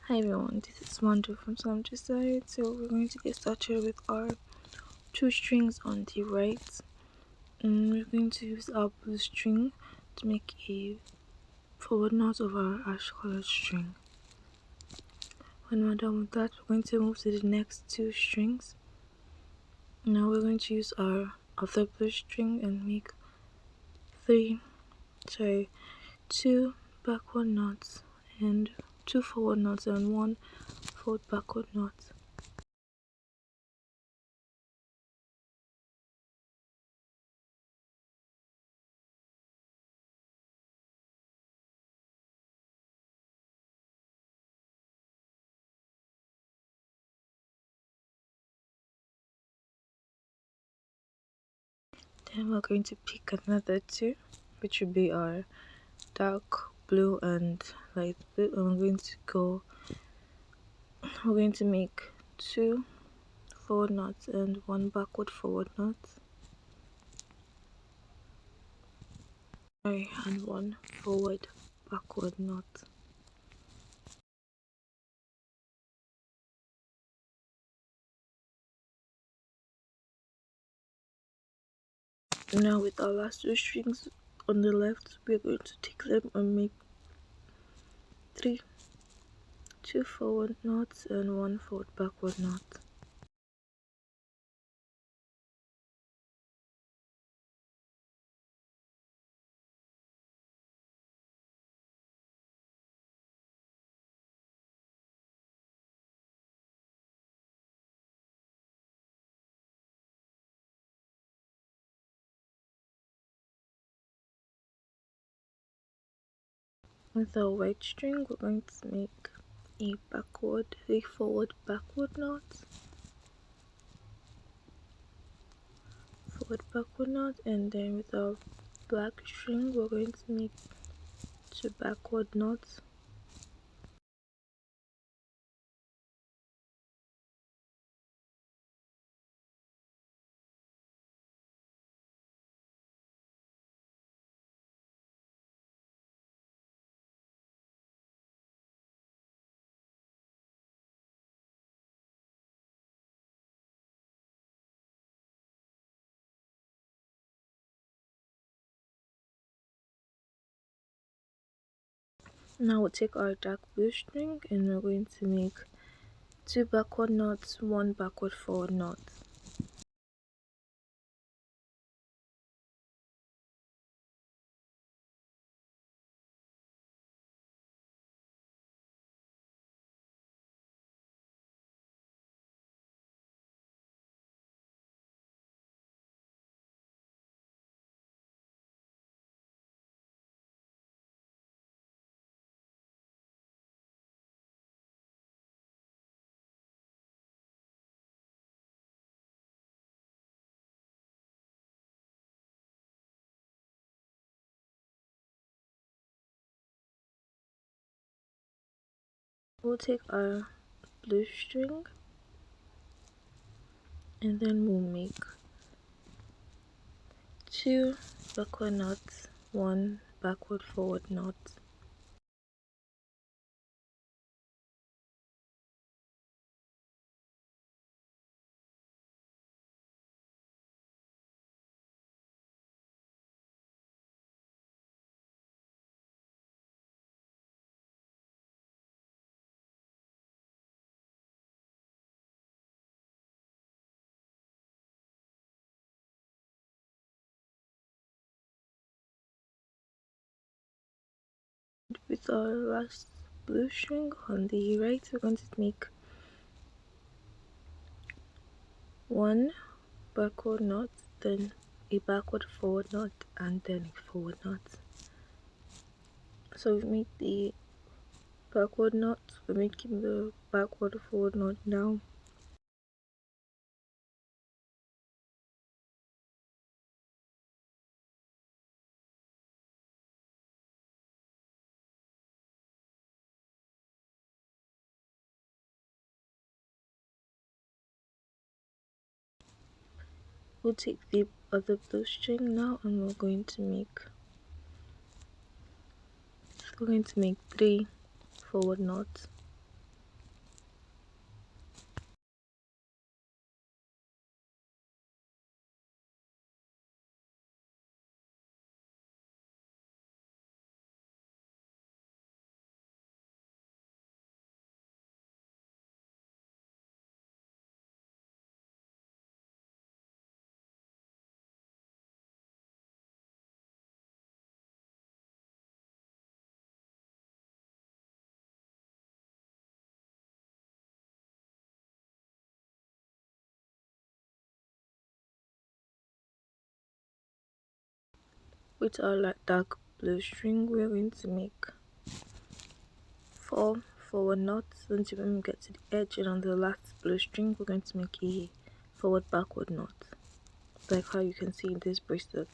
Hi everyone, this is Wanda from Some Decide. So we're going to get started with our two strings on the right, and we're going to use our blue string to make a forward knot of our ash colored string. When we're done with that, we're going to move to the next two strings. Now we're going to use our other blue string and make two backward knots and two forward knots and one forward backward knot. Then we're going to pick another two, which will be our dark blue and light blue, and we're going to make two forward knots and one backward forward knot, and one forward backward knot. Now with our last two strings on the left, we're going to take them and make two forward knots and one forward backward knot. With our white string, we're going to make a forward backward knot, and then with our black string, we're going to make two backward knots. Now we'll take our dark blue string and we're going to make two backward knots, one backward forward knot. We'll take our blue string and then we'll make two backward knots, one backward forward knot. With our last blue string on the right, we're going to make one backward knot, then a backward forward knot, and then a forward knot. So we've made the backward knot, we're making the backward forward knot now. We'll take the other blue string now and we're going to make three forward knots. With our dark blue string, we're going to make 4 forward knots until when we get to the edge, and on the last blue string we're going to make a forward backward knot, like how you can see in this bracelet.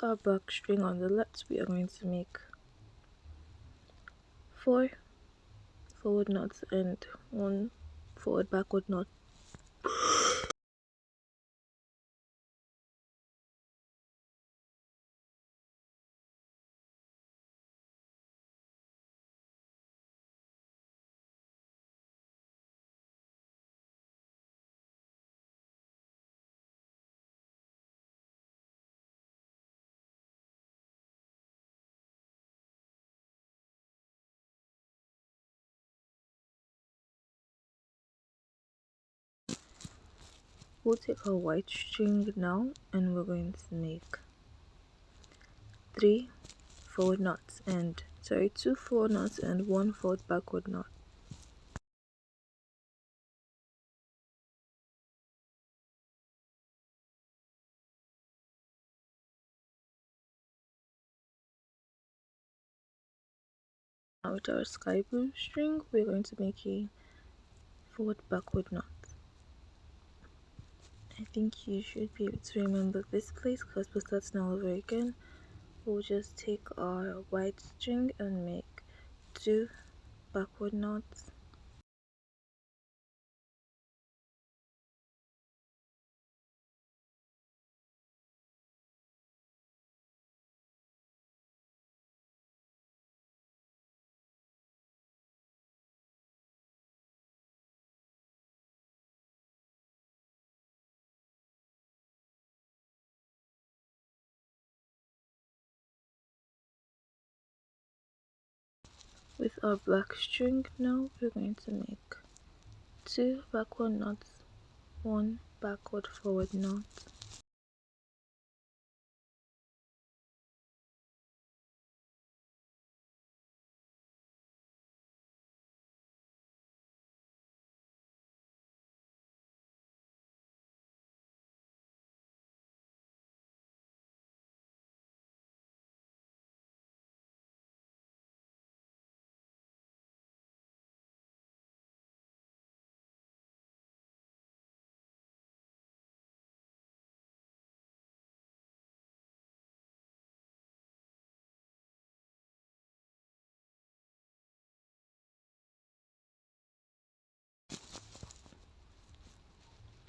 Our back string on the left, we are going to make 4 forward knots and 1 forward backward knot. We'll take our white string now and we're going to make 3 forward knots and 2 forward knots and 1 forward backward knot. Now with our sky blue string, we're going to make a forward backward knot. I think you should be able to remember this place because we're starting all over again. We'll just take our white string and make 2 backward knots, with our black string. Now we're going to make 2 backward knots, 1 backward forward knot.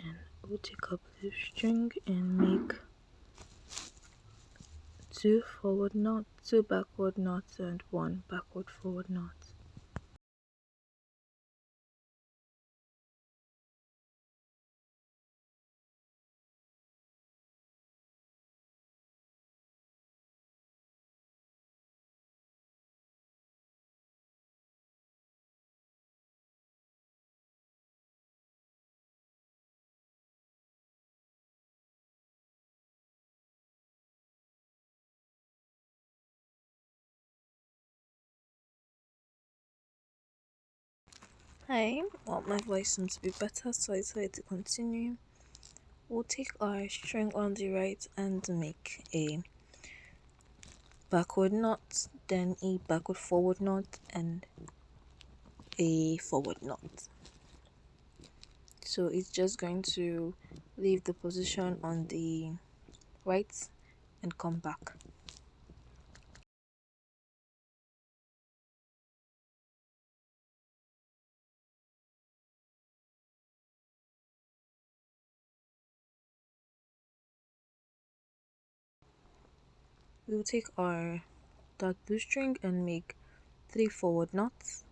And we'll take a blue string and make 2 forward knots, 2 backward knots and 1 backward forward knot. Hi, well, my voice seems to be better, so I decided to continue. We'll take our string on the right and make a backward knot, then a backward forward knot, and a forward knot. So it's just going to leave the position on the right and come back. we will take our dark blue string and make 3 forward knots.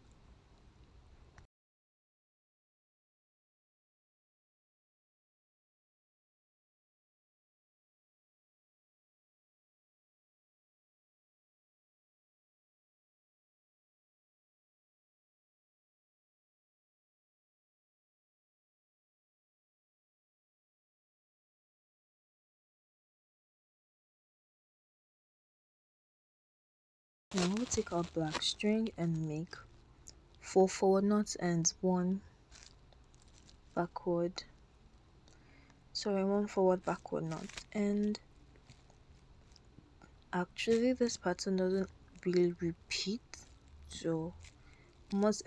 Now we'll take our black string and make 4 forward knots and one forward backward knot. And actually this pattern doesn't really repeat, so almost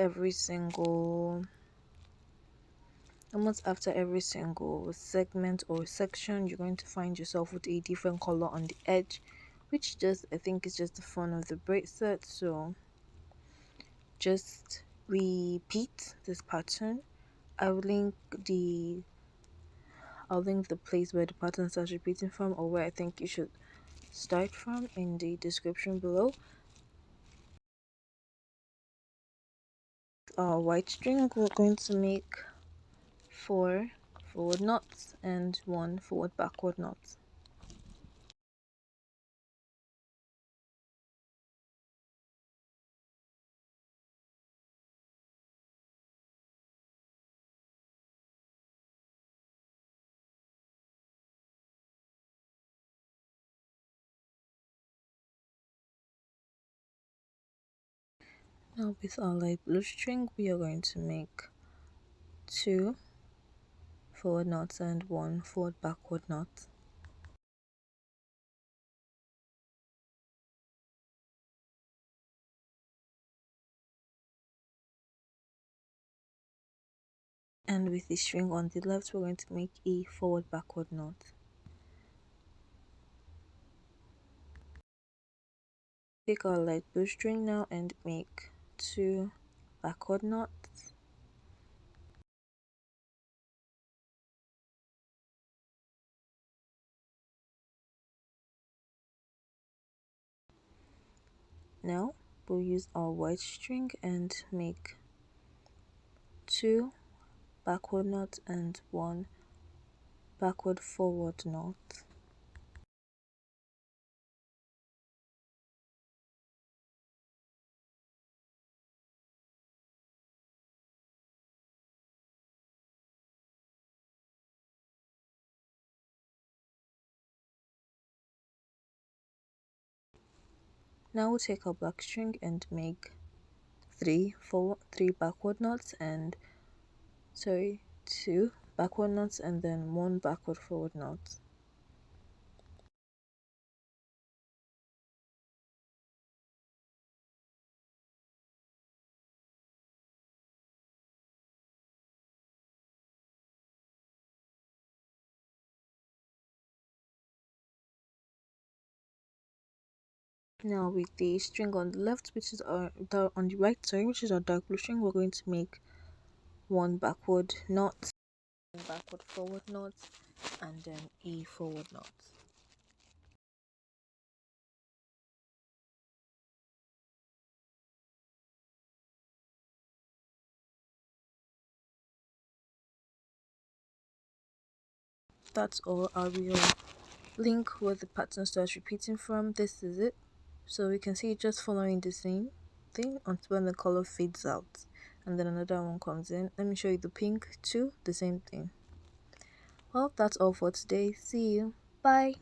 after every single segment or section, you're going to find yourself with a different color on the edge, which I think is just the fun of the bracelet. So just repeat this pattern. I'll link the place where the pattern starts repeating from, or where I think you should start from, in the description below. Our white string, we're going to make 4 forward knots and 1 forward backward knot. Now with our light blue string, we are going to make 2 forward knots and 1 forward backward knot. And with the string on the left, we're going to make a forward backward knot. Take our light blue string now and make 2 backward knots. Now we'll use our white string and make 2 backward knots and 1 backward forward knot. Now we'll take our black string and make 3 backward knots and 2 backward knots and then 1 backward forward knot. Now with the string on the left, which is on the right, sorry, which is our dark blue string, we're going to make 1 backward knot, 1 backward forward knot, and then a forward knot. That's all. I will link where the pattern starts repeating from. This is it. So we can see it just following the same thing until when the color fades out, and then another one comes in. Let me show you the pink too, the same thing. Well, that's all for today. See you. Bye.